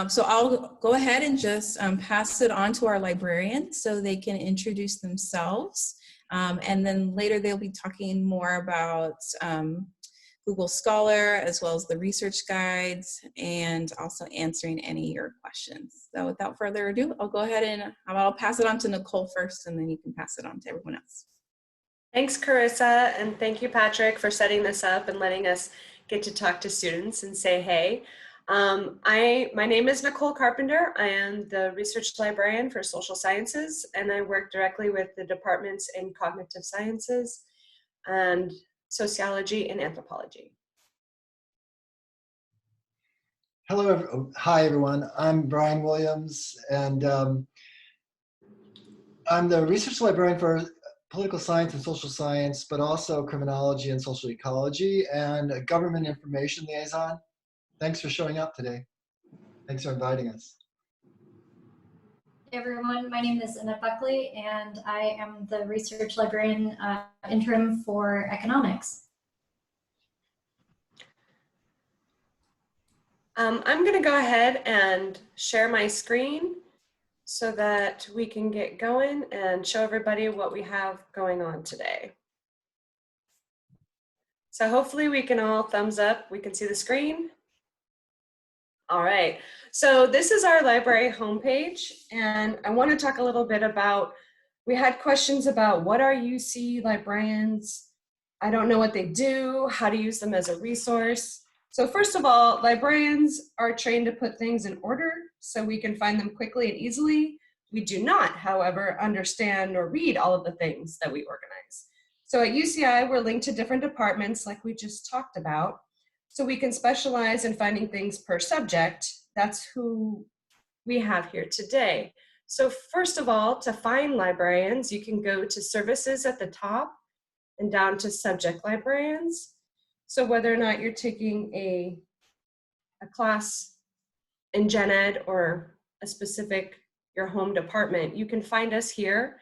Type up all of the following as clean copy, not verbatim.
So I'll go ahead and just pass it on to our librarians so they can introduce themselves. And then later they'll be talking more about Google Scholar, as well as the research guides, and also answering any of your questions. So without further ado, I'll go ahead and I'll pass it on to Nicole first, and then you can pass it on to everyone else. Thanks, Carissa, and thank you, Patrick, for setting this up and letting us get to talk to students and say hey. My name is Nicole Carpenter. I am the research librarian for social sciences, and I work directly with the departments in cognitive sciences and sociology and anthropology. Hello, hi everyone. I'm Brian Williams, and I'm the research librarian for political science and social science, but also criminology and social ecology, and a government information liaison. Thanks for showing up today. Thanks for inviting us. Hey everyone, my name is Annette Buckley, and I am the research librarian interim for economics. I'm going to go ahead and share my screen so that we can get going and show everybody what we have going on today. So hopefully we can all thumbs up, we can see the screen. All right, so this is our library homepage, and I want to talk a little bit about, we had questions about what are UC librarians? I don't know what they do, how to use them as a resource. So first of all, librarians are trained to put things in order so we can find them quickly and easily. We do not, however, understand or read all of the things that we organize. So at UCI, we're linked to different departments like we just talked about, so we can specialize in finding things per subject. That's who we have here today. So first of all, to find librarians, you can go to services at the top and down to subject librarians. So whether or not you're taking a class in Gen Ed or a specific, your home department, you can find us here.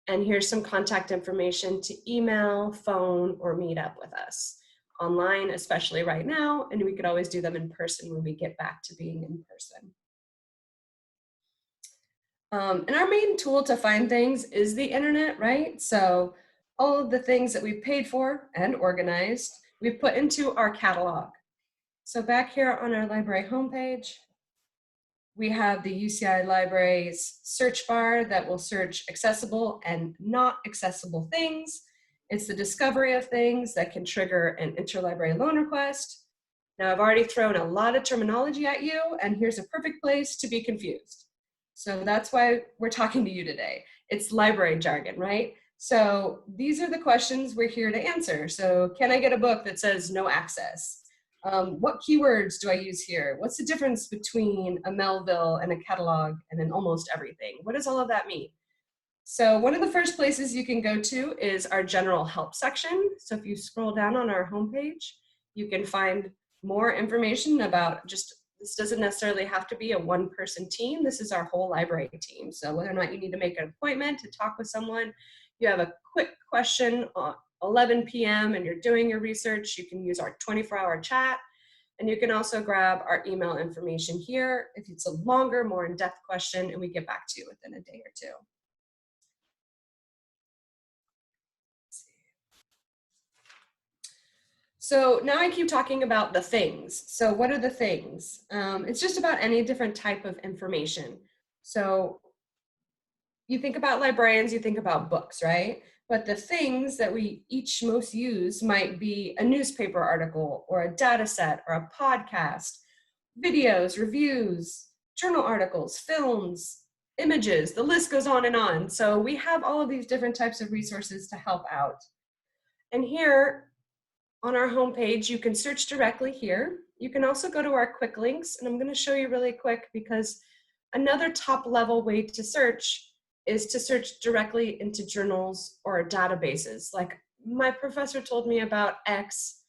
And here's some contact information to email, phone, or meet up with us online, especially right now. And we could always do them in person when we get back to being in person. And our main tool to find things is the internet, right? So all of the things that we've paid for and organized, we've put into our catalog. So back here on our library homepage, we have the UCI Library's search bar that will search accessible and not accessible things. It's the discovery of things that can trigger an interlibrary loan request. Now I've already thrown a lot of terminology at you, and here's a perfect place to be confused. So that's why we're talking to you today. It's library jargon, right? So these are the questions we're here to answer. So can I get a book that says no access? What keywords do I use here? What's the difference between a Melville and a catalog and an almost everything? What does all of that mean? So one of the first places you can go to is our general help section. So if you scroll down on our homepage, you can find more information about just, this doesn't necessarily have to be a one-person team. This is our whole library team. So whether or not you need to make an appointment to talk with someone, you have a quick question on 11 p.m. and you're doing your research, you can use our 24-hour chat, and you can also grab our email information here if it's a longer, more in-depth question, and we get back to you within a day or two. So now I keep talking about the things. So what are the things? It's just about any different type of information. So you think about librarians, you think about books, right? But the things that we each most use might be a newspaper article or a data set or a podcast, videos, reviews, journal articles, films, images, the list goes on and on. So we have all of these different types of resources to help out. And here on our homepage, you can search directly here. You can also go to our quick links, and I'm going to show you really quick because another top level way to search is to search directly into journals or databases. Like my professor told me about X,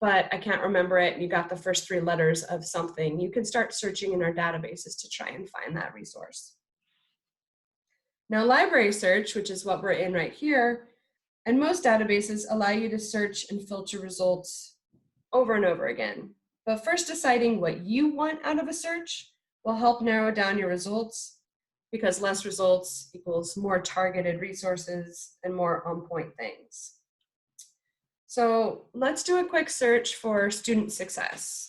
but I can't remember it, and you got the first 3 letters of something. You can start searching in our databases to try and find that resource. Now library search, which is what we're in right here, and most databases allow you to search and filter results over and over again. But first deciding what you want out of a search will help narrow down your results, because less results equals more targeted resources and more on-point things. So let's do a quick search for student success.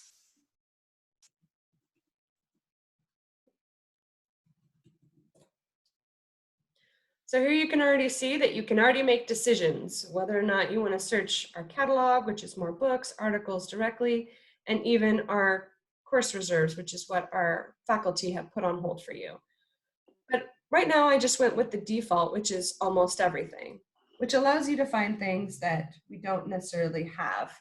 So here you can already see that you can already make decisions, whether or not you want to search our catalog, which is more books, articles directly, and even our course reserves, which is what our faculty have put on hold for you. But right now I just went with the default, which is almost everything, which allows you to find things that we don't necessarily have.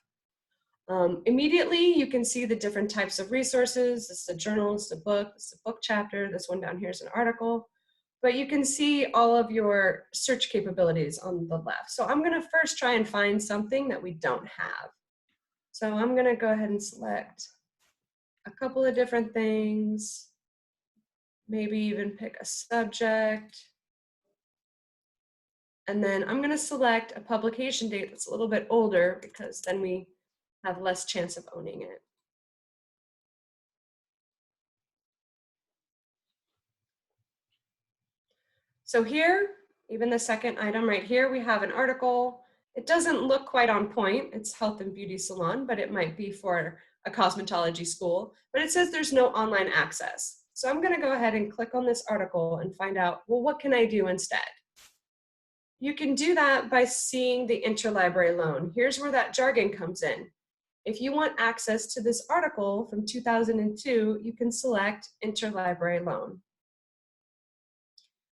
Immediately, you can see the different types of resources. This is a journal, this is a book, this is a book chapter, this one down here is an article. But you can see all of your search capabilities on the left. So I'm gonna first try and find something that we don't have. So I'm gonna go ahead and select a couple of different things, maybe even pick a subject. And then I'm gonna select a publication date that's a little bit older, because then we have less chance of owning it. So here, even the second item right here, we have an article. It doesn't look quite on point. It's health and beauty salon, but it might be for a cosmetology school. But it says there's no online access. So I'm gonna go ahead and click on this article and find out, well, what can I do instead? You can do that by seeing the interlibrary loan. Here's where that jargon comes in. If you want access to this article from 2002, you can select interlibrary loan.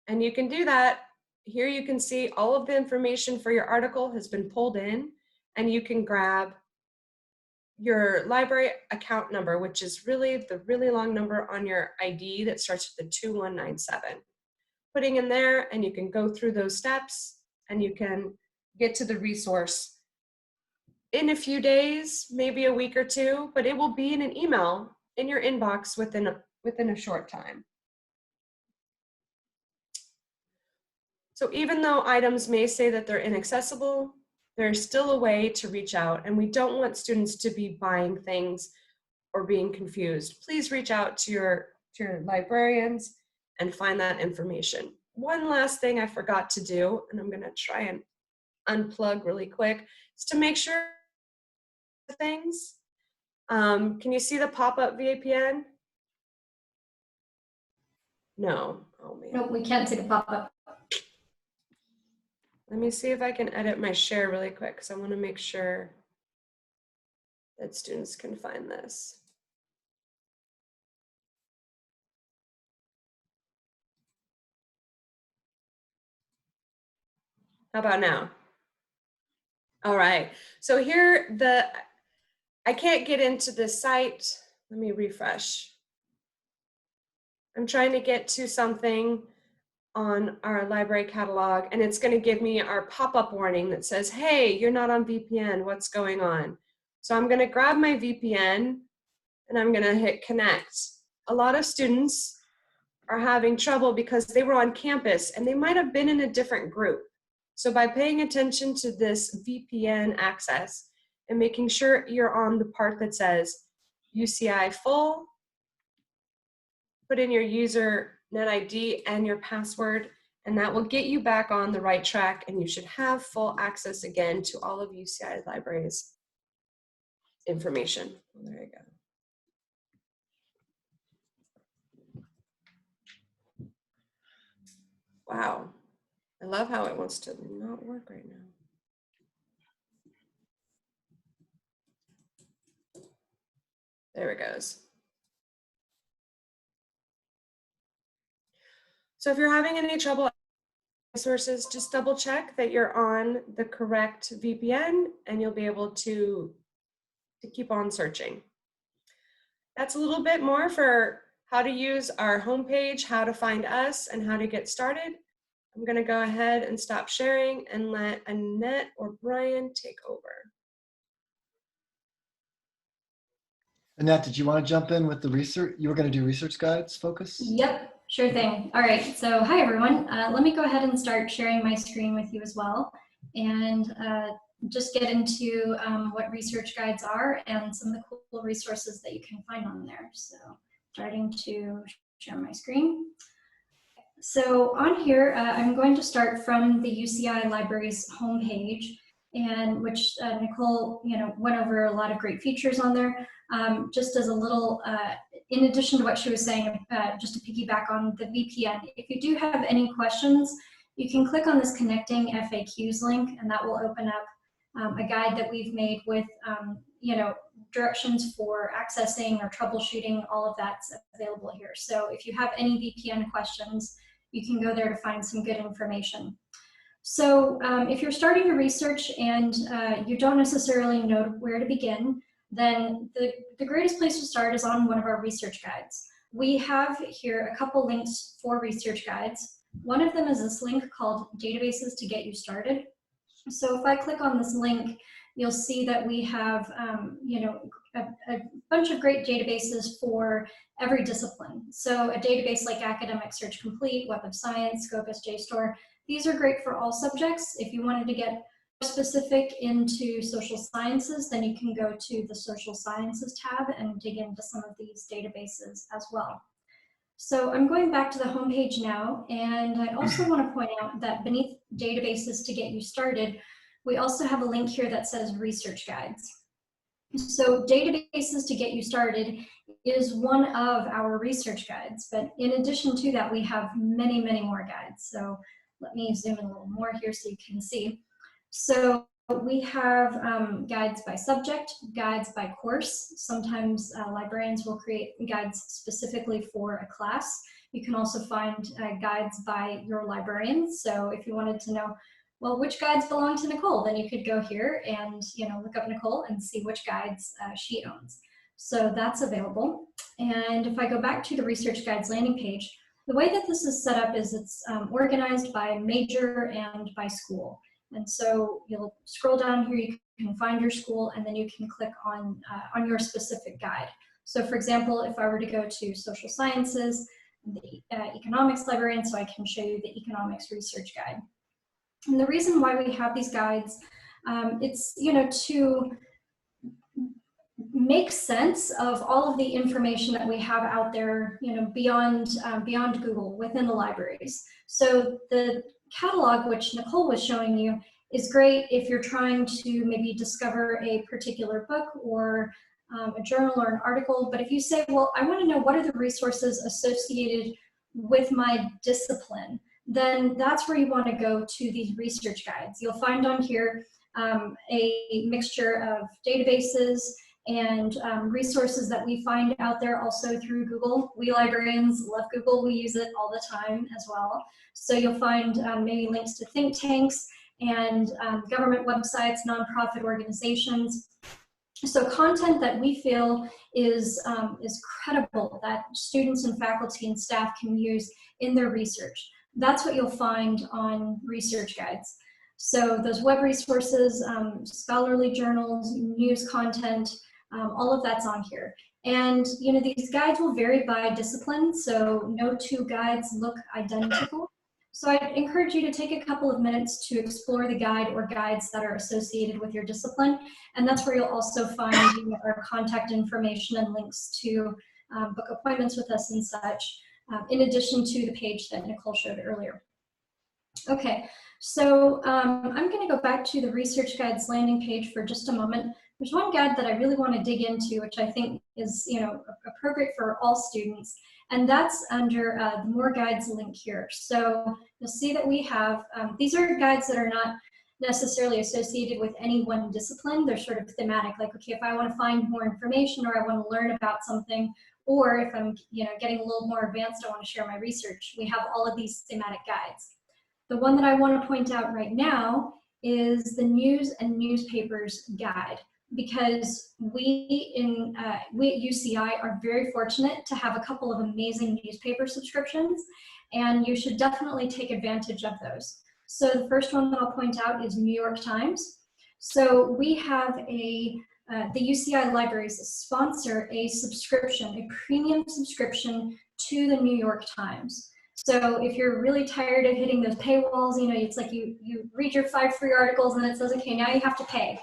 And you can do that. Here you can see all of the information for your article has been pulled in, and you can grab your library account number, which is really the really long number on your ID that starts with the 2197. Putting in there, and you can go through those steps, and you can get to the resource in a few days, maybe a week or two, but it will be in an email in your inbox within a short time. So even though items may say that they're inaccessible, there's still a way to reach out, and we don't want students to be buying things or being confused. Please reach out to your librarians and find that information. One last thing I forgot to do, and I'm gonna try and unplug really quick, is to make sure things. Can you see the pop-up VPN? No, oh man. Nope, we can't see the pop-up. Let me see if I can edit my share really quick, because I want to make sure that students can find this. How about now? All right, so here I can't get into the site. Let me refresh. I'm trying to get to something on our library catalog, and it's going to give me our pop-up warning that says, hey, you're not on VPN, what's going on? So I'm going to grab my VPN and I'm going to hit connect. A lot of students are having trouble because they were on campus and they might have been in a different group. So by paying attention to this VPN access and making sure you're on the part that says UCI full, put in your user net ID and your password, and that will get you back on the right track, and you should have full access again to all of UCI Library's information. Well, there you go. Wow, I love how it wants to not work right now. There it goes. So if you're having any trouble resources, just double check that you're on the correct VPN and you'll be able to keep on searching. That's a little bit more for how to use our homepage, how to find us, and how to get started. I'm going to go ahead and stop sharing and let Annette or Brian take over. Annette, did you want to jump in with the research? You were going to do research guides focus? Yep, sure thing. All right, so hi everyone. Let me go ahead and start sharing my screen with you as well, and just get into what research guides are and some of the cool resources that you can find on there. So starting to share my screen. So on here, I'm going to start from the UCI Libraries homepage, and which Nicole, went over a lot of great features on there. Just as a little, in addition to what she was saying, just to piggyback on the VPN, if you do have any questions, you can click on this Connecting FAQs link, and that will open up a guide that we've made with, directions for accessing or troubleshooting. All of that's available here. So if you have any VPN questions, you can go there to find some good information. So if you're starting your research and you don't necessarily know where to begin, then the greatest place to start is on one of our research guides. We have here a couple links for research guides. One of them is this link called Databases to Get You Started. So if I click on this link, you'll see that we have a bunch of great databases for every discipline. So a database like Academic Search Complete, Web of Science, Scopus, JSTOR, these are great for all subjects. If you wanted to get specific into social sciences, then you can go to the social sciences tab and dig into some of these databases as well. So I'm going back to the homepage now, and I also want to point out that beneath Databases to Get You Started, we also have a link here that says Research Guides. So Databases to Get You Started is one of our research guides, but in addition to that, we have many, many more guides. So let me zoom in a little more here so you can see. So we have guides by subject, guides by course. Sometimes librarians will create guides specifically for a class. You can also find guides by your librarians. So if you wanted to know, well, which guides belong to Nicole, then you could go here and look up Nicole and see which guides she owns. So that's available. And if I go back to the research guides landing page, the way that this is set up is it's organized by major and by school. And so you'll scroll down here, you can find your school, and then you can click on your specific guide. So for example, if I were to go to social sciences, the economics librarian, so I can show you the economics research guide. And the reason why we have these guides, it's to make sense of all of the information that we have out there, beyond Google within the libraries. So the catalog, which Nicole was showing you, is great if you're trying to maybe discover a particular book or a journal or an article. But if you say, well, I want to know what are the resources associated with my discipline, then that's where you want to go to these research guides. You'll find on here a mixture of databases and resources that we find out there also through Google. We librarians love Google. We use it all the time as well. So you'll find maybe links to think tanks and government websites, nonprofit organizations. So content that we feel is credible, that students and faculty and staff can use in their research. That's what you'll find on research guides. So those web resources, scholarly journals, news content, all of that's on here. And these guides will vary by discipline, so no two guides look identical. So I'd encourage you to take a couple of minutes to explore the guide or guides that are associated with your discipline. And that's where you'll also find our contact information and links to book appointments with us and such, in addition to the page that Nicole showed earlier. Okay, so I'm going to go back to the research guides landing page for just a moment. There's one guide that I really want to dig into, which I think is appropriate for all students, and that's under the More Guides link here. So you'll see that we have, these are guides that are not necessarily associated with any one discipline. They're sort of thematic, like, okay, if I want to find more information or I want to learn about something, or if I'm getting a little more advanced, I want to share my research. We have all of these thematic guides. The one that I want to point out right now is the News and Newspapers guide, because we at UCI are very fortunate to have a couple of amazing newspaper subscriptions, and you should definitely take advantage of those. So the first one that I'll point out is New York Times. So we have the UCI libraries sponsor a subscription, a premium subscription to the New York Times. So if you're really tired of hitting those paywalls, it's like you read your 5 free articles and it says, okay, now you have to pay.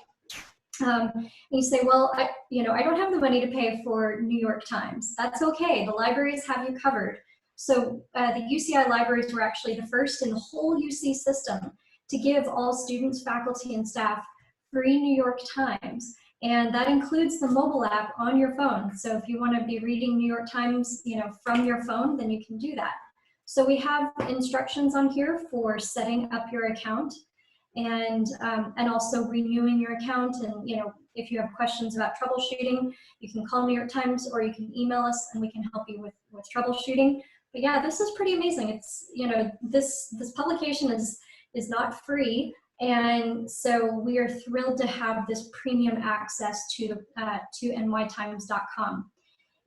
And you say, well, I don't have the money to pay for New York Times. That's okay. The libraries have you covered. So the UCI libraries were actually the first in the whole UC system to give all students, faculty, and staff free New York Times. And that includes the mobile app on your phone. So if you want to be reading New York Times, from your phone, then you can do that. So we have instructions on here for setting up your account and also renewing your account. And if you have questions about troubleshooting, you can call New York Times or you can email us and we can help you with troubleshooting. But yeah, this is pretty amazing. It's this publication is not free, and so we are thrilled to have this premium access to nytimes.com.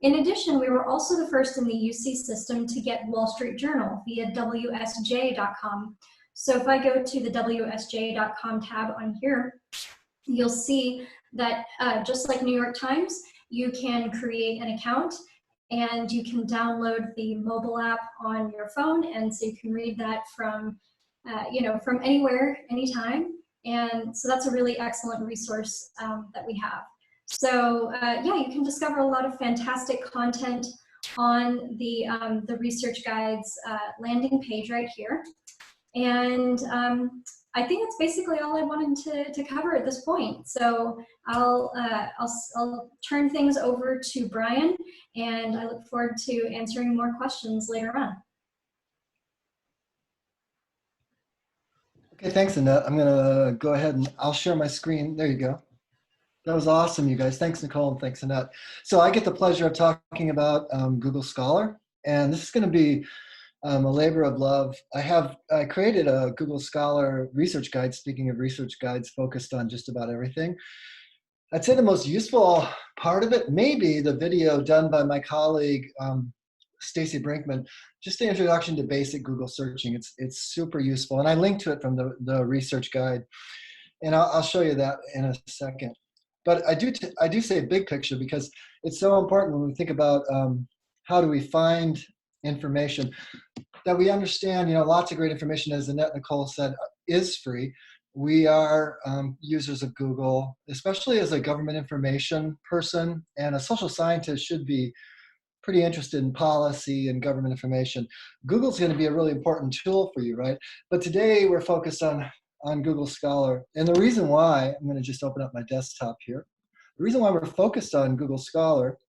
In addition, we were also the first in the UC system to get Wall Street Journal via WSJ.com. So if I go to the WSJ.com tab on here, you'll see that just like New York Times, you can create an account and you can download the mobile app on your phone, and so you can read that from from anywhere, anytime. And so that's a really excellent resource that we have. So yeah, you can discover a lot of fantastic content on the Research Guides landing page right here. And I think that's basically all I wanted to cover at this point. So I'll turn things over to Brian, and I look forward to answering more questions later on. Okay, thanks, Annette. I'm going to go ahead and I'll share my screen. There you go. That was awesome, you guys. Thanks, Nicole, and thanks, Annette. So I get the pleasure of talking about Google Scholar, and this is going to be a labor of love. I created a Google Scholar research guide, speaking of research guides, focused on just about everything. I'd say the most useful part of it may be the video done by my colleague, Stacy Brinkman, just the introduction to basic Google searching. It's super useful, and I linked to it from the research guide, and I'll show you that in a second. But I do say big picture because it's so important when we think about how do we find information, that we understand, lots of great information, as Annette and Nicole said, is free. We are users of Google, especially as a government information person, and a social scientist should be pretty interested in policy and government information. Google's going to be a really important tool for you, right? But today we're focused on Google Scholar. And the reason why, I'm going to just open up my desktop here. The reason why we're focused on Google Scholar,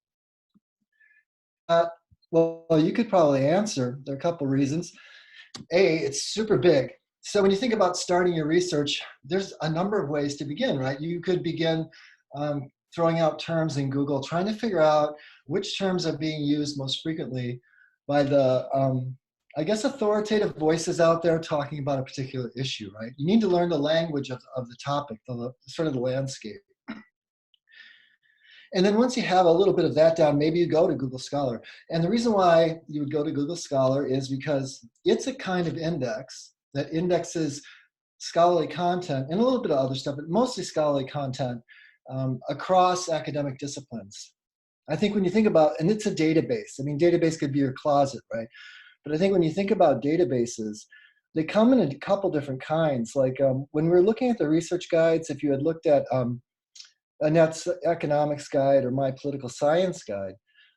well, you could probably answer. There are a couple reasons. A, it's super big. So when you think about starting your research, there's a number of ways to begin, right? You could begin throwing out terms in Google, trying to figure out which terms are being used most frequently by the, I guess, authoritative voices out there talking about a particular issue, right? You need to learn the language of the topic, sort of the landscape. And then once you have a little bit of that down, maybe you go to Google Scholar. And the reason why you would go to Google Scholar is because it's a kind of index that indexes scholarly content and a little bit of other stuff, but mostly scholarly content across academic disciplines. I think when you think about, and it's a database. I mean, database could be your closet, right? But I think when you think about databases, they come in a couple different kinds. Like when we were looking at the research guides, if you had looked at Annette's economics guide or my political science guide,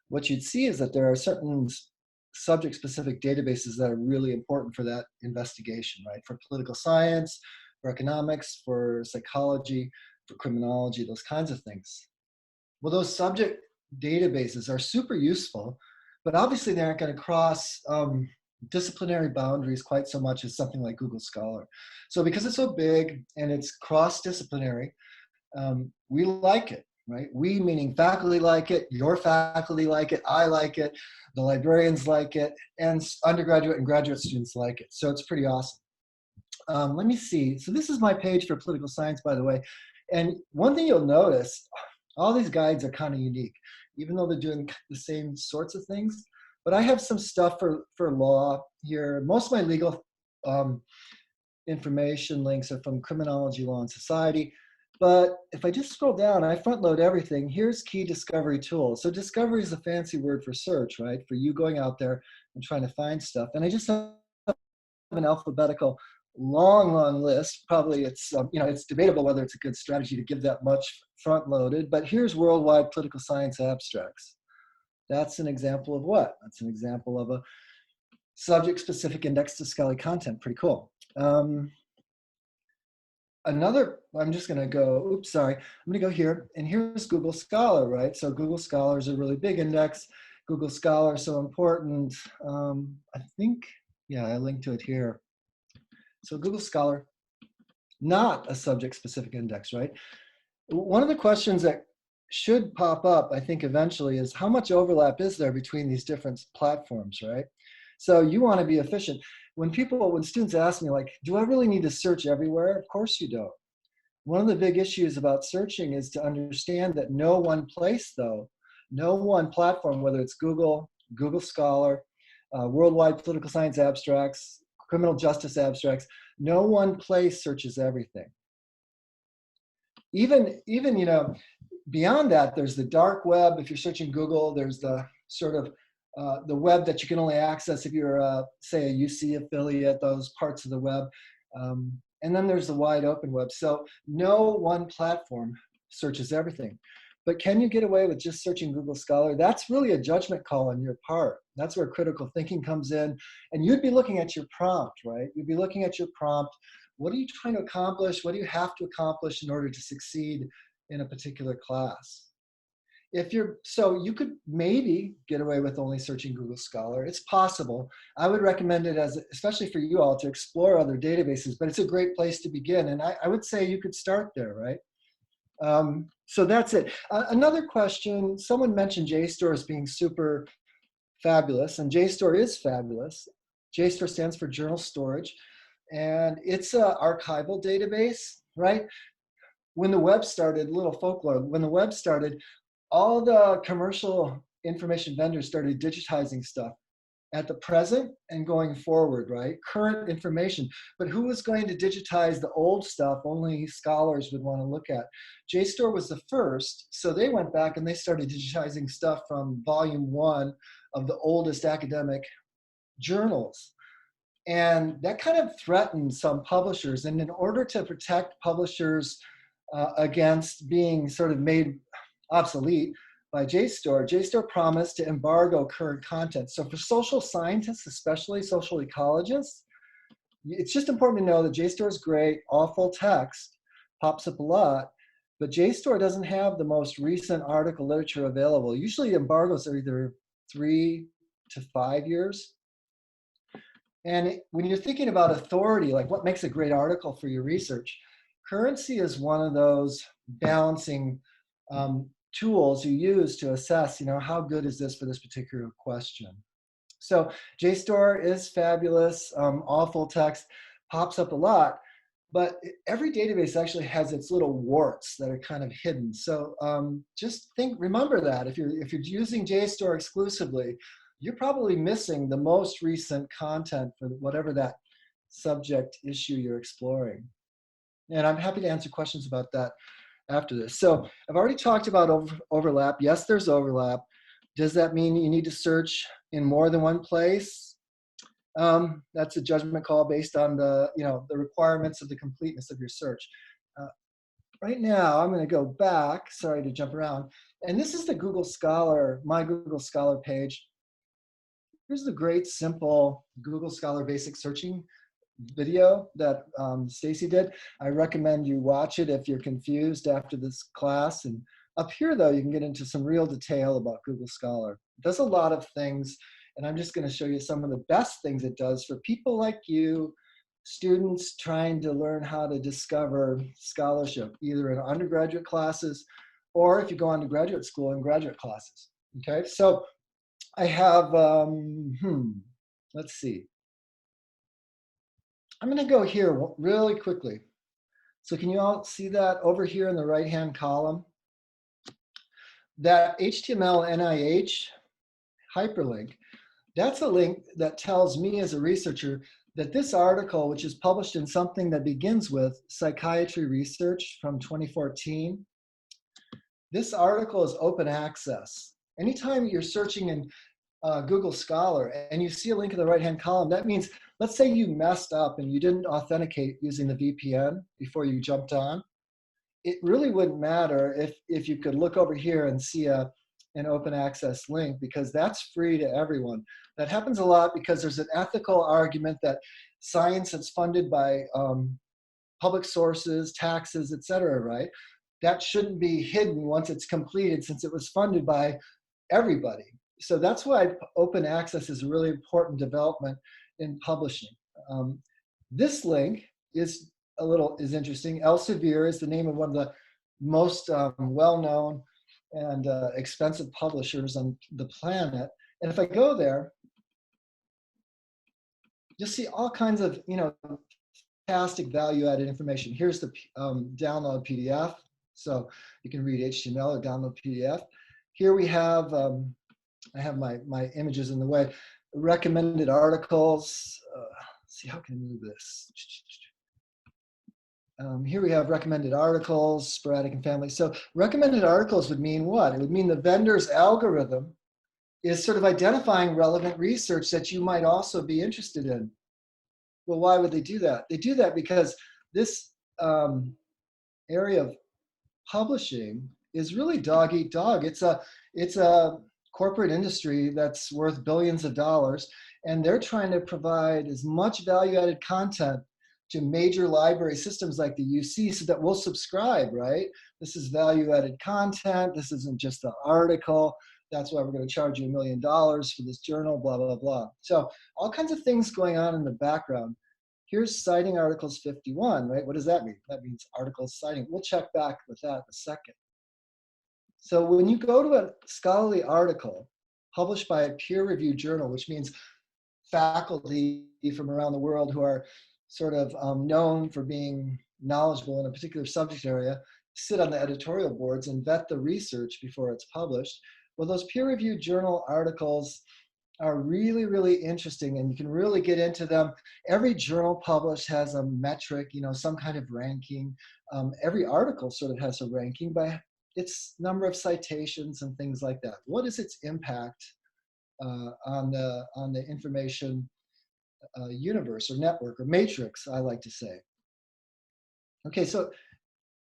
what you'd see is that there are certain subject-specific databases that are really important for that investigation, right? For political science, for economics, for psychology, for criminology, those kinds of things. Well, those subject databases are super useful, but obviously they aren't going to cross disciplinary boundaries quite so much as something like Google Scholar. So because it's so big and it's cross-disciplinary, we like it, right? We meaning faculty like it, your faculty like it, I like it, the librarians like it, and undergraduate and graduate students like it. So it's pretty awesome. Let me see. So this is my page for political science, by the way. And one thing you'll notice, all these guides are kind of unique, even though they're doing the same sorts of things. But I have some stuff for law here. Most of my legal information links are from Criminology, Law, and Society. But if I just scroll down, I front load everything. Here's key discovery tools. So discovery is a fancy word for search, right? For you going out there and trying to find stuff. And I just have an alphabetical long list. Probably it's, it's debatable whether it's a good strategy to give that much front-loaded, but here's worldwide political science abstracts. That's an example of what? That's an example of a subject-specific index to scholarly content. Pretty cool. I'm just going to go, oops, sorry. I'm going to go here, and here's Google Scholar, right? So Google Scholar is a really big index. Google Scholar is so important. I think, yeah, I linked to it here. So Google Scholar, not a subject-specific index, right? One of the questions that should pop up, I think, eventually is how much overlap is there between these different platforms, right? So you want to be efficient. When students ask me, like, do I really need to search everywhere? Of course you don't. One of the big issues about searching is to understand that no one place, though, no one platform, whether it's Google, Google Scholar, worldwide political science abstracts, criminal justice abstracts, no one place searches everything. Even beyond that, there's the dark web. If you're searching Google, there's the sort of the web that you can only access if you're, say, a UC affiliate, those parts of the web. And then there's the wide open web. So no one platform searches everything. But can you get away with just searching Google Scholar? That's really a judgment call on your part. That's where critical thinking comes in. And you'd be looking at your prompt, right? You'd be looking at your prompt. What are you trying to accomplish? What do you have to accomplish in order to succeed in a particular class? So you could maybe get away with only searching Google Scholar. It's possible. I would recommend it, especially for you all, to explore other databases, but it's a great place to begin. And I would say you could start there, right? So that's it. Another question, someone mentioned JSTOR as being super fabulous, and JSTOR is fabulous. JSTOR stands for Journal Storage, and it's an archival database, right? When the web started, little folklore, when the web started, all the commercial information vendors started digitizing stuff at the present and going forward, right? Current information. But who was going to digitize the old stuff only scholars would want to look at? JSTOR was the first, so they went back and they started digitizing stuff from volume 1 of the oldest academic journals. And that kind of threatened some publishers. And in order to protect publishers against being sort of made obsolete by JSTOR, JSTOR promised to embargo current content. So for social scientists, especially social ecologists, it's just important to know that JSTOR is great, all full text, pops up a lot, but JSTOR doesn't have the most recent article literature available. Usually embargoes are either 3 to 5 years. And when you're thinking about authority, like what makes a great article for your research, currency is one of those balancing tools you use to assess, how good is this for this particular question. So JSTOR is fabulous, all full text, pops up a lot, but every database actually has its little warts that are kind of hidden. So just remember that if you're using JSTOR exclusively, you're probably missing the most recent content for whatever that subject issue you're exploring. And I'm happy to answer questions about that after this. So I've already talked about overlap. Yes, there's overlap. Does that mean you need to search in more than one place? That's a judgment call based on the requirements of the completeness of your search. Right now, I'm going to go back. Sorry to jump around. And this is the Google Scholar, my Google Scholar page. Here's the great, simple Google Scholar basic searching video that Stacy did. I recommend you watch it if you're confused after this class. And up here, though, you can get into some real detail about Google Scholar. It does a lot of things, and I'm just going to show you some of the best things it does for people like you, students trying to learn how to discover scholarship, either in undergraduate classes or if you go on to graduate school and graduate classes. Okay, so I have, let's see. I'm going to go here really quickly. So can you all see that over here in the right-hand column? That HTML NIH hyperlink, that's a link that tells me as a researcher that this article, which is published in something that begins with Psychiatry Research from 2014, this article is open access. Anytime you're searching in Google Scholar and you see a link in the right-hand column, that means, let's say you messed up and you didn't authenticate using the VPN before you jumped on. It really wouldn't matter if you could look over here and see an open access link, because that's free to everyone. That happens a lot because there's an ethical argument that science that's funded by public sources, taxes, et cetera, right? That shouldn't be hidden once it's completed, since it was funded by everybody. So that's why open access is a really important development in publishing. This link is interesting. Elsevier is the name of one of the most well-known and expensive publishers on the planet. And if I go there, you'll see all kinds of, fantastic value-added information. Here's the download PDF. So you can read HTML or download PDF. Here we have, I have my images in the way, recommended articles. Let's see, how can I move this? Here we have recommended articles, sporadic and family. So recommended articles would mean what? It would mean the vendor's algorithm is sort of identifying relevant research that you might also be interested in. Well, why would they do that? They do that because this area of publishing is really dog eat dog. It's a corporate industry that's worth billions of dollars, and they're trying to provide as much value-added content to major library systems like the UC so that we'll subscribe, right? This is value-added content. This isn't just an article. That's why we're going to charge you $1 million for this journal, blah, blah, blah. So all kinds of things going on in the background. Here's Citing Articles 51, right? What does that mean? That means articles citing. We'll check back with that in a second. So when you go to a scholarly article published by a peer-reviewed journal, which means faculty from around the world who are sort of known for being knowledgeable in a particular subject area, sit on the editorial boards and vet the research before it's published. Well, those peer-reviewed journal articles are really, really interesting, and you can really get into them. Every journal published has a metric, some kind of ranking. Every article sort of has a ranking by its number of citations and things like that. What is its impact on the information universe or network or matrix, I like to say. Okay, so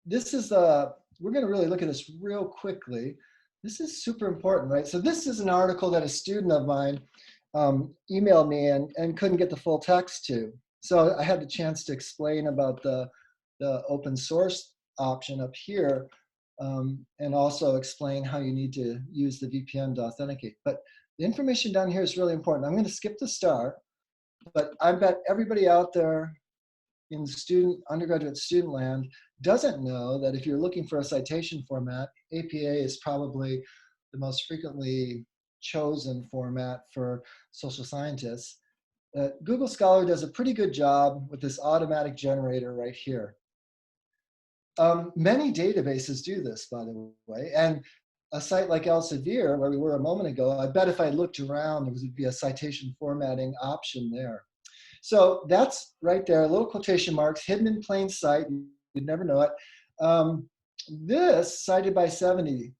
this is, we're going to really look at this real quickly. This is super important, right? So this is an article that a student of mine emailed me and couldn't get the full text to. So I had the chance to explain about the open source option up here, and also explain how you need to use the VPN to authenticate. But the information down here is really important. I'm going to skip the start, but I bet everybody out there in undergraduate student land doesn't know that if you're looking for a citation format, APA is probably the most frequently chosen format for social scientists. Google Scholar does a pretty good job with this automatic generator right here. Many databases do this, by the way, and a site like Elsevier, where we were a moment ago, I bet if I looked around, there would be a citation formatting option there. So that's right there, little quotation marks, hidden in plain sight, you'd never know it. This, cited by 70,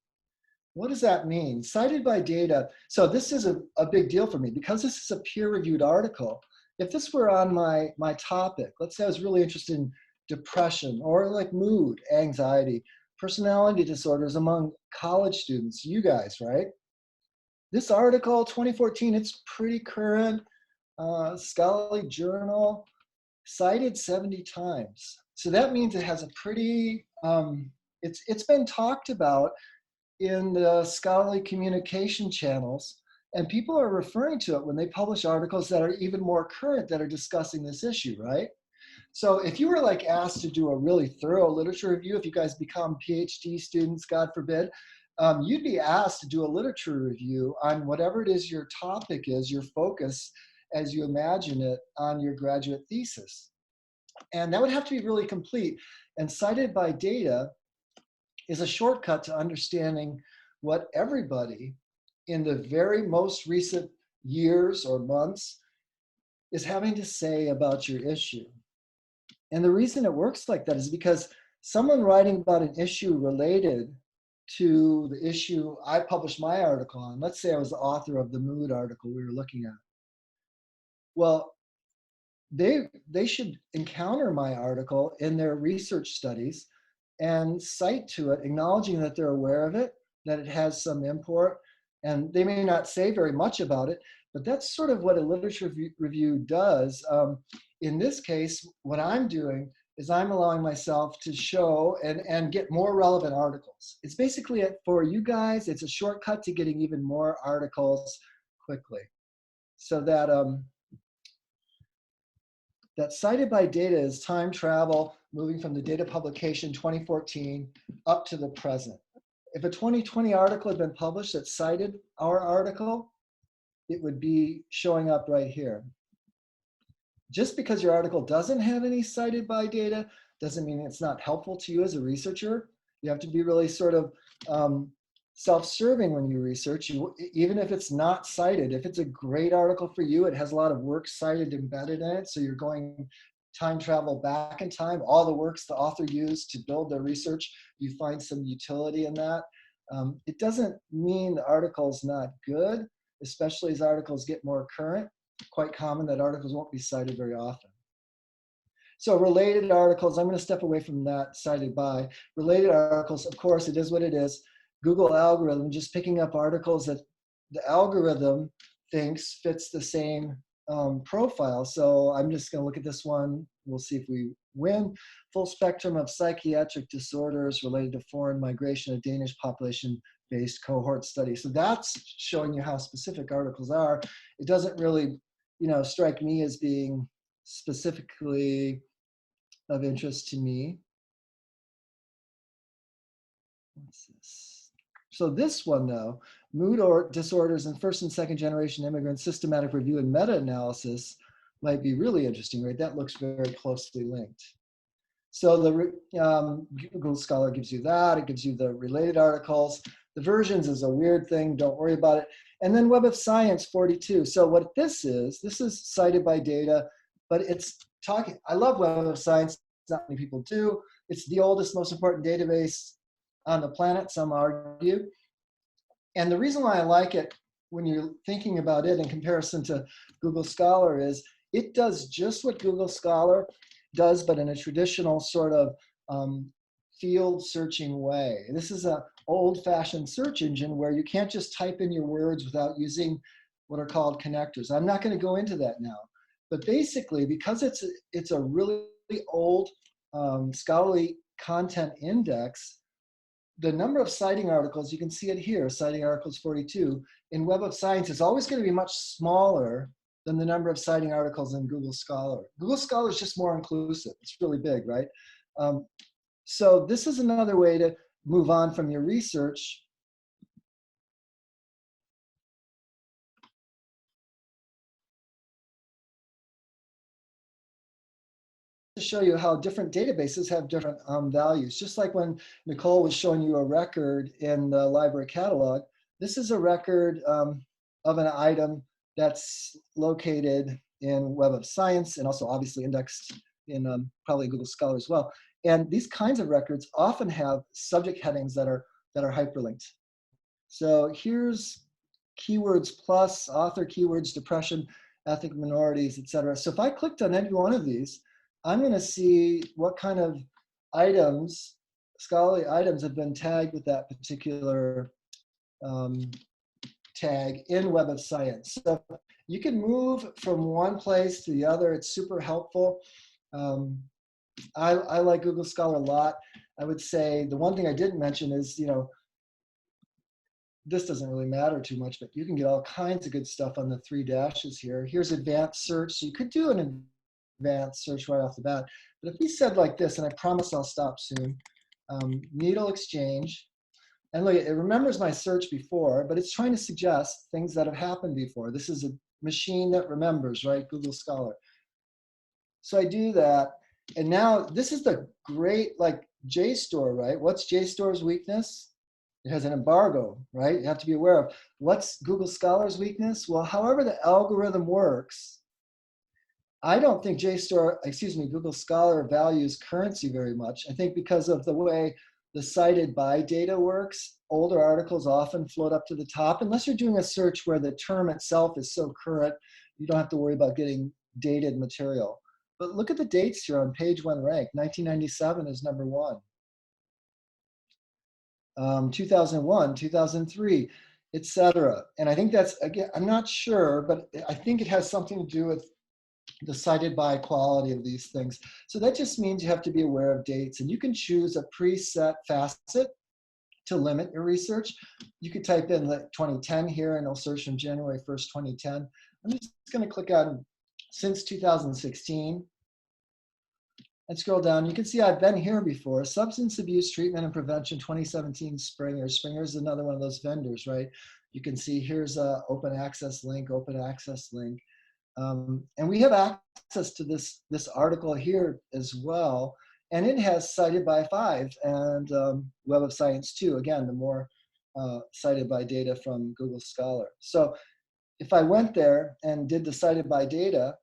what does that mean? Cited by data. So this is a big deal for me because this is a peer-reviewed article. If this were on my topic, let's say I was really interested in depression or like mood, anxiety, personality disorders among college students, you guys, right? This article, 2014, it's pretty current, scholarly journal, cited 70 times. So that means it has a pretty, it's been talked about in the scholarly communication channels, and people are referring to it when they publish articles that are even more current that are discussing this issue, right? So if you were like asked to do a really thorough literature review, if you guys become PhD students, God forbid, you'd be asked to do a literature review on whatever it is your topic is, your focus, as you imagine it on your graduate thesis. And that would have to be really complete. And cited by data is a shortcut to understanding what everybody in the very most recent years or months is having to say about your issue. And the reason it works like that is because someone writing about an issue related to the issue I published my article on. Let's say I was the author of the mood article we were looking at. Well, they should encounter my article in their research studies and cite to it, acknowledging that they're aware of it, that it has some import, and they may not say very much about it, but that's sort of what a literature review does. In this case, what I'm doing is I'm allowing myself to show and get more relevant articles. It's basically, for you guys, it's a shortcut to getting even more articles quickly. So that, that cited by data is time travel, moving from the date of publication 2014 up to the present. If a 2020 article had been published that cited our article, it would be showing up right here. Just because your article doesn't have any cited by data doesn't mean it's not helpful to you as a researcher. You have to be really sort of self-serving when you research, even if it's not cited. If it's a great article for you, it has a lot of work cited embedded in it, so you're going time travel back in time, all the works the author used to build their research, you find some utility in that. It doesn't mean the article's not good, especially as articles get more current. Quite common that articles won't be cited very often. So related articles, I'm going to step away from that cited by. Related articles, of course, it is what it is. Google algorithm, just picking up articles that the algorithm thinks fits the same profile. So I'm just going to look at this one. We'll see if we win. Full spectrum of psychiatric disorders related to foreign migration, a Danish population-based cohort study. So that's showing you how specific articles are. It doesn't really, strike me as being specifically of interest to me. What's this? So this one, though, mood or disorders in first and second generation immigrants, systematic review and meta-analysis, might be really interesting, right? That looks very closely linked. So the Google Scholar gives you that. It gives you the related articles. The versions is a weird thing. Don't worry about it. And then Web of Science 42. So what this is cited by data, but it's talking. I love Web of Science. Not many people do. It's the oldest, most important database on the planet, some argue. And the reason why I like it when you're thinking about it in comparison to Google Scholar is it does just what Google Scholar does, but in a traditional sort of field searching way. This is an old-fashioned search engine where you can't just type in your words without using what are called connectors. I'm not going to go into that now. But basically, because it's a really old scholarly content index, the number of citing articles, you can see it here, Citing Articles 42, in Web of Science is always going to be much smaller than the number of citing articles in Google Scholar. Google Scholar is just more inclusive. It's really big, right? So this is another way to move on from your research. To show you how different databases have different values. Just like when Nicole was showing you a record in the library catalog, this is a record of an item that's located in Web of Science and also obviously indexed in probably Google Scholar as well. And these kinds of records often have subject headings that are hyperlinked. So here's keywords plus, author keywords, depression, ethnic minorities, etc. So if I clicked on any one of these, I'm going to see what kind of items, scholarly items, have been tagged with that particular tag in Web of Science. So you can move from one place to the other. It's super helpful. I like Google Scholar a lot. I would say the one thing I didn't mention is, this doesn't really matter too much, but you can get all kinds of good stuff on the 3 dashes here. Here's advanced search. So you could do an advanced search right off the bat. But if we said like this, and I promise I'll stop soon, needle exchange, and look, it remembers my search before, but it's trying to suggest things that have happened before. This is a machine that remembers, right? Google Scholar. So I do that, and now this is the great, like JSTOR, right? What's JSTOR's weakness? It has an embargo, right? You have to be aware of. What's Google Scholar's weakness? Well, however the algorithm works, I don't think Google Scholar values currency very much. I think because of the way the cited by data works. Older articles often float up to the top, unless you're doing a search where the term itself is so current, you don't have to worry about getting dated material. But look at the dates here on page 1 rank. 1997 is number 1. 2001, 2003, etc. And I think that's, again, I'm not sure, but I think it has something to do with the cited by quality of these things. So that just means you have to be aware of dates, and you can choose a preset facet to limit your research. You could type in like 2010 here and it'll search from January 1st, 2010. I'm just going to click on since 2016 and scroll down. You can see I've been here before. Substance Abuse Treatment and Prevention 2017 Springer. Springer is another one of those vendors, right? You can see here's a open access link. And we have access to this article here as well. And it has cited by 5 and Web of Science 2. Again, the more cited by data from Google Scholar. So if I went there and did the cited by data,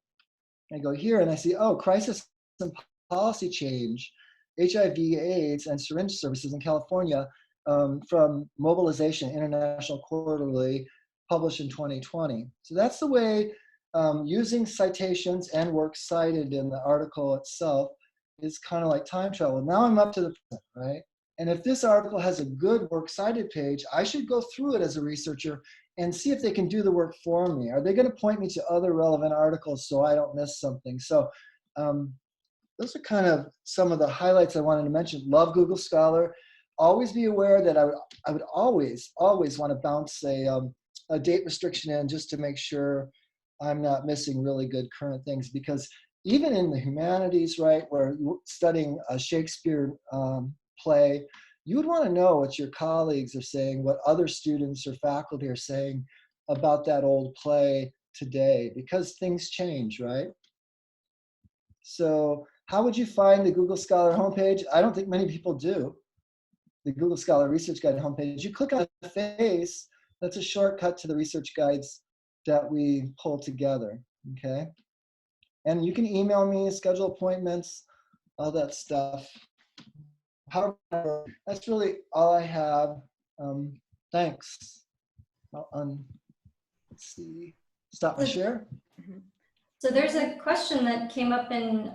I go here and I see, oh, crisis and policy change, HIV/AIDS and syringe services in California from Mobilization International Quarterly, published in 2020. So that's the way using citations and works cited in the article itself is kind of like time travel. Now I'm up to the present, right? And if this article has a good works cited page, I should go through it as a researcher and see if they can do the work for me. Are they going to point me to other relevant articles so I don't miss something? So those are kind of some of the highlights I wanted to mention. Love Google Scholar. Always be aware that I would always want to bounce a date restriction in just to make sure I'm not missing really good current things, because even in the humanities, right, where you're studying a Shakespeare play, you would want to know what your colleagues are saying, what other students or faculty are saying about that old play today, because things change, right? So how would you find the Google Scholar homepage? I don't think many people do. The Google Scholar Research Guide homepage. You click on the face, that's a shortcut to the research guides that we pull together, okay? And you can email me, schedule appointments, all that stuff. However, that's really all I have. Thanks. Let's see, stop my share. So there's a question that came up in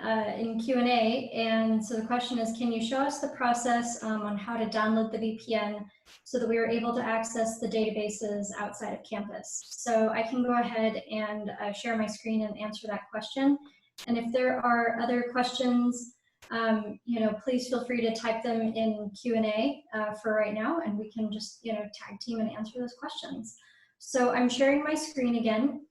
Q&A, and so the question is, can you show us the process on how to download the VPN so that we are able to access the databases outside of campus? So I can go ahead and share my screen and answer that question. And if there are other questions, please feel free to type them in Q&A for right now, and we can just tag team and answer those questions. So I'm sharing my screen again.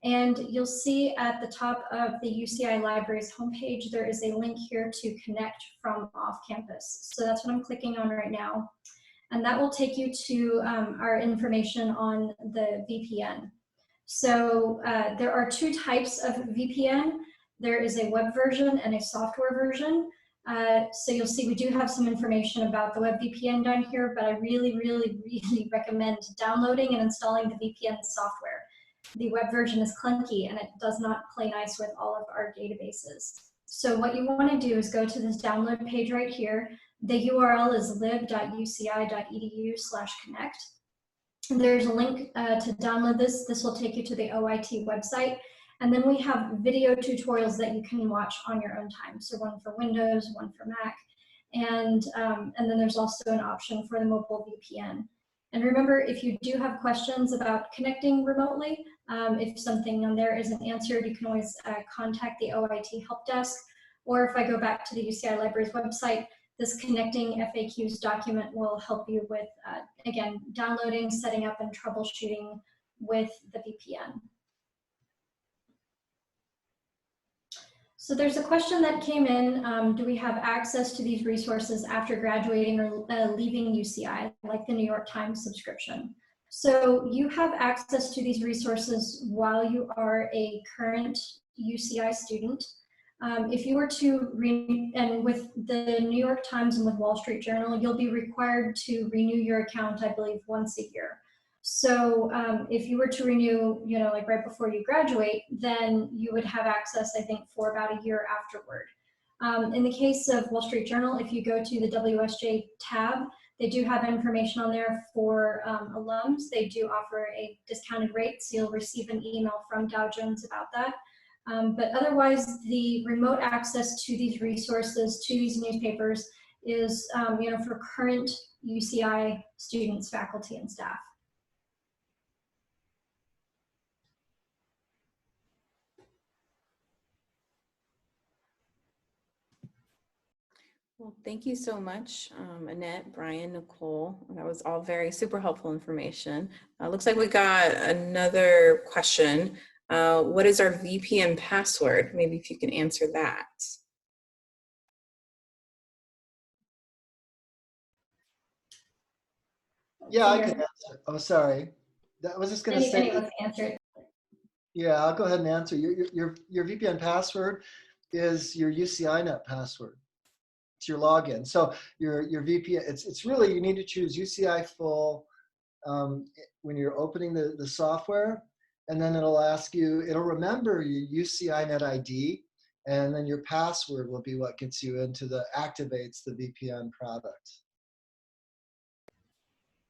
And you'll see at the top of the UCI Libraries homepage, there is a link here to connect from off campus. So that's what I'm clicking on right now. And that will take you to our information on the VPN. So there are 2 types of VPN. There is a web version and a software version. So you'll see we do have some information about the web VPN down here, but I really recommend downloading and installing the VPN software. The web version is clunky and it does not play nice with all of our databases. So what you want to do is go to this download page right here. The URL is lib.uci.edu/connect. There's a link to download this. This will take you to the OIT website. And then we have video tutorials that you can watch on your own time. So one for Windows, one for Mac. And then there's also an option for the mobile VPN. And remember, if you do have questions about connecting remotely, if something on there isn't answered, you can always contact the OIT help desk. Or if I go back to the UCI Libraries website, this connecting FAQs document will help you with, again, downloading, setting up, and troubleshooting with the VPN. So there's a question that came in, do we have access to these resources after graduating or leaving UCI, like the New York Times subscription? So you have access to these resources while you are a current UCI student. If you were to, and with the New York Times and with Wall Street Journal, you'll be required to renew your account, I believe, once a year. So if you were to renew, like right before you graduate, then you would have access, I think, for about a year afterward. In the case of Wall Street Journal, if you go to the WSJ tab, they do have information on there for alums. They do offer a discounted rate, so you'll receive an email from Dow Jones about that. But otherwise, the remote access to these resources, to these newspapers, is for current UCI students, faculty, and staff. Well, thank you so much, Annette, Brian, Nicole. That was all very super helpful information. Looks like we got another question. What is our VPN password? Maybe if you can answer that. Yeah, I can answer. Oh, sorry. I was just going to say. Let's answer it. Yeah, I'll go ahead and answer. Your VPN password is your UCI Net password. It's your login. So your VPN, it's really, you need to choose UCI full when you're opening the software, and then it'll ask you, it'll remember your UCI Net ID, and then your password will be what gets you into activates the VPN product.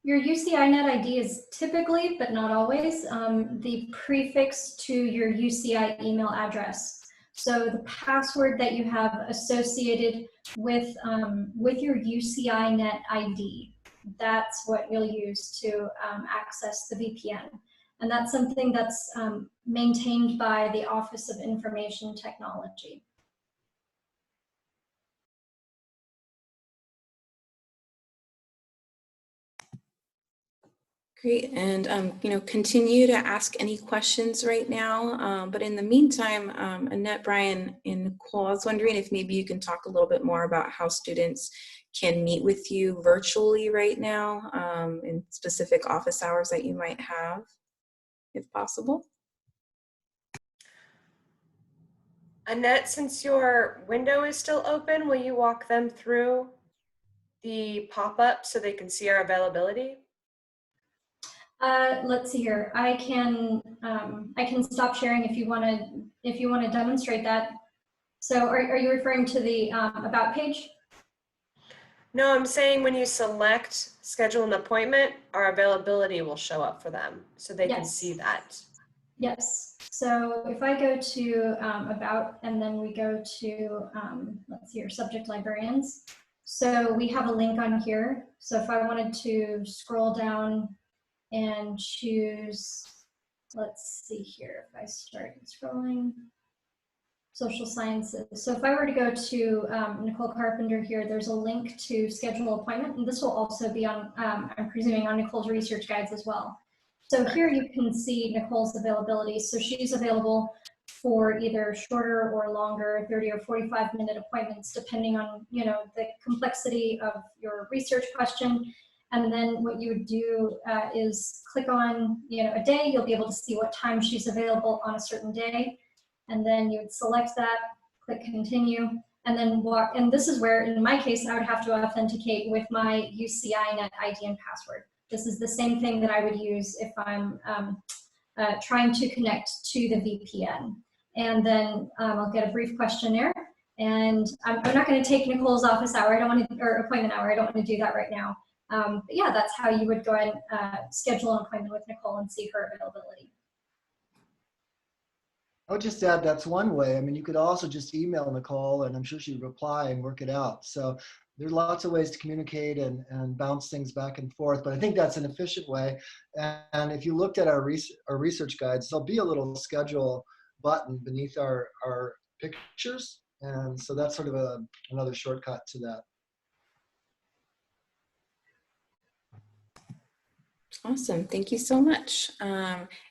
Your UCI Net ID is typically, but not always, the prefix to your UCI email address. So the password that you have associated with your UCI Net ID, that's what you'll use to access the VPN. And that's something that's maintained by the Office of Information Technology. Great, and continue to ask any questions right now. But in the meantime, Annette, Brian, and Nicole, I was wondering if maybe you can talk a little bit more about how students can meet with you virtually right now, in specific office hours that you might have, if possible. Annette, since your window is still open, will you walk them through the pop-up so they can see our availability? Let's see here. I can stop sharing if you want to demonstrate that. So are you referring to the about page? No, I'm saying when you select schedule an appointment, our availability will show up for them so they can see that. Yes. So if I go to about, and then we go to, let's see here, subject librarians. So we have a link on here. So if I wanted to scroll down and choose, let's see here, if I start scrolling, social sciences. So if I were to go to Nicole Carpenter here, there's a link to schedule an appointment, and this will also be on, I'm presuming, on Nicole's research guides as well. So here you can see Nicole's availability. So she's available for either shorter or longer 30 or 45-minute appointments, depending on the complexity of your research question. And then what you would do is click on a day. You'll be able to see what time she's available on a certain day. And then you would select that, click continue, and then walk. And this is where, in my case, I would have to authenticate with my UCI Net ID and password. This is the same thing that I would use if I'm trying to connect to the VPN. And then I'll get a brief questionnaire. And I'm not going to take Nicole's office hour. I don't want to, or appointment hour. I don't want to do that right now. But yeah, that's how you would go ahead and schedule an appointment with Nicole and see her availability. I would just add that's one way. I mean, you could also just email Nicole, and I'm sure she'd reply and work it out. So there's lots of ways to communicate and bounce things back and forth, but I think that's an efficient way. And if you looked at our research guides, there'll be a little schedule button beneath our pictures. And so that's sort of another shortcut to that. Awesome, thank you so much.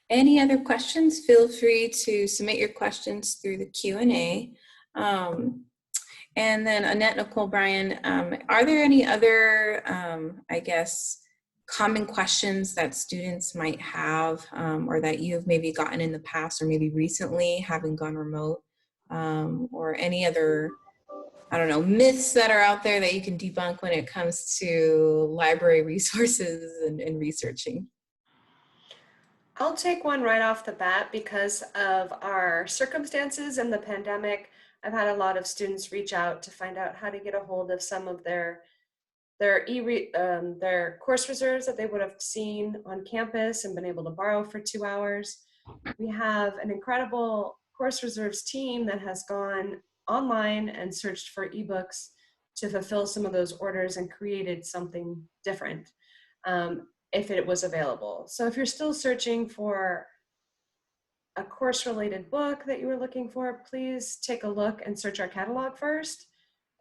Any other questions? Feel free to submit your questions through the Q&A. And then Annette, Nicole, Brian, are there any other, I guess, common questions that students might have or that you've maybe gotten in the past or maybe recently having gone remote, or any other, I don't know, myths that are out there that you can debunk when it comes to library resources and researching? I'll take one right off the bat. Because of our circumstances and the pandemic, I've had a lot of students reach out to find out how to get a hold of some of their course reserves that they would have seen on campus and been able to borrow for 2 hours. We have an incredible course reserves team that has gone online and searched for ebooks to fulfill some of those orders and created something different if it was available. So if you're still searching for a course-related book that you were looking for, please take a look and search our catalog first.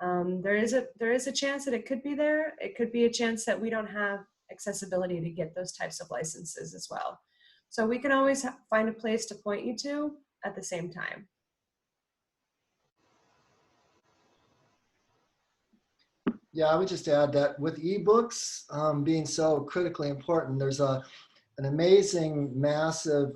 There is a chance that it could be there. It could be a chance that we don't have accessibility to get those types of licenses as well. So we can always find a place to point you to at the same time. Yeah, I would just add that with ebooks being so critically important, there's an amazing, massive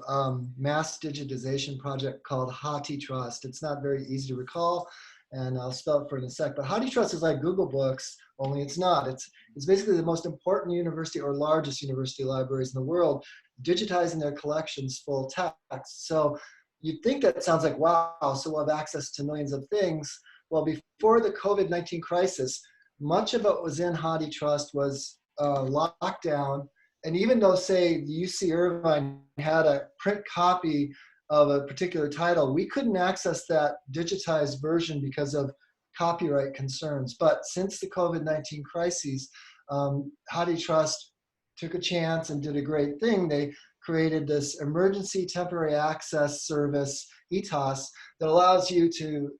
mass digitization project called Hottie Trust. It's not very easy to recall, and I'll spell it for in a sec. But Hottie Trust is like Google Books, only it's not. It's basically the most important university or largest university libraries in the world digitizing their collections full text. So you'd think that sounds like, wow, so we'll have access to millions of things. Well, before the COVID-19 crisis, much of what was in Hottie Trust was locked down. And even though, say, the UC Irvine had a print copy of a particular title, we couldn't access that digitized version because of copyright concerns. But since the COVID-19 crises, Hottie Trust took a chance and did a great thing. They created this emergency temporary access service, ETOS, that allows you to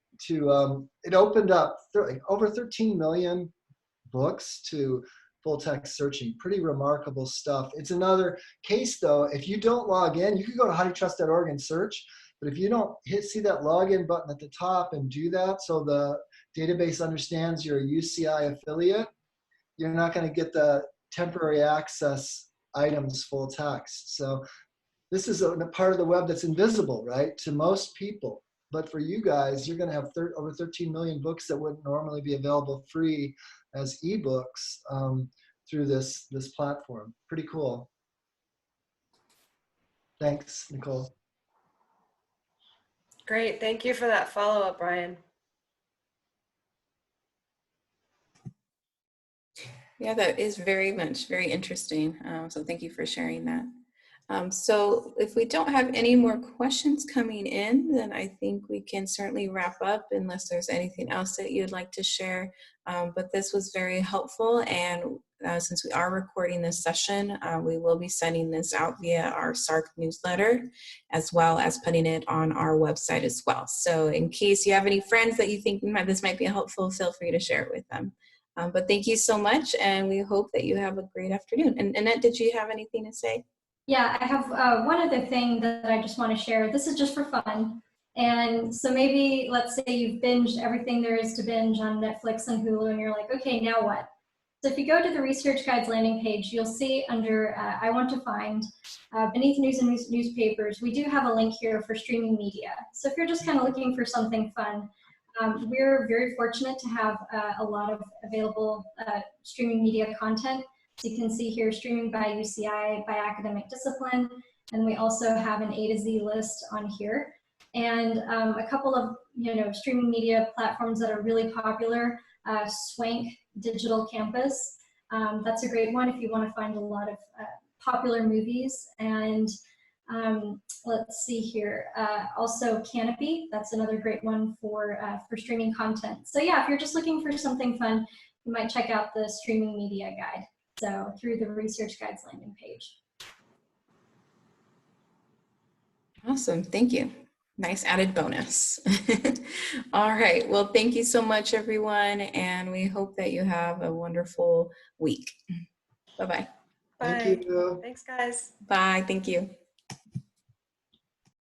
it opened up over 13 million books to full text searching. Pretty remarkable stuff. It's another case though, if you don't log in, you can go to hottietrust.org and search, but if you don't see that login button at the top and do that so the database understands you're a UCI affiliate, you're not going to get the temporary access items full text. So this is a part of the web that's invisible, right, to most people. But for you guys, you're going to have over 13 million books that wouldn't normally be available free as ebooks through this platform. Pretty cool. Thanks, Nicole. Great, thank you for that follow-up, Brian. Yeah, that is very interesting. So thank you for sharing that. So if we don't have any more questions coming in, then I think we can certainly wrap up unless there's anything else that you'd like to share. But this was very helpful, and since we are recording this session, we will be sending this out via our SSARC newsletter, as well as putting it on our website as well. So in case you have any friends that you think this might be helpful, feel free to share it with them. But thank you so much, and we hope that you have a great afternoon. And Annette, did you have anything to say? Yeah, I have one other thing that I just want to share. This is just for fun. And so maybe, let's say you've binged everything there is to binge on Netflix and Hulu, and you're like, okay, now what? So if you go to the Research Guides landing page, you'll see under I Want to Find, beneath news and newspapers, we do have a link here for streaming media. So if you're just kind of looking for something fun, we're very fortunate to have a lot of available streaming media content. So you can see here streaming by UCI, by academic discipline, and we also have an A to Z list on here. And a couple of streaming media platforms that are really popular, Swank Digital Campus. That's a great one if you want to find a lot of popular movies. And let's see here, also Canopy, that's another great one for streaming content. So yeah, if you're just looking for something fun, you might check out the streaming media guide. So through the Research Guides landing page. Awesome, thank you. Nice added bonus. All right, well, thank you so much, everyone, and we hope that you have a wonderful week. Bye-bye. Bye. Thank you. Thanks, guys. Bye, thank you.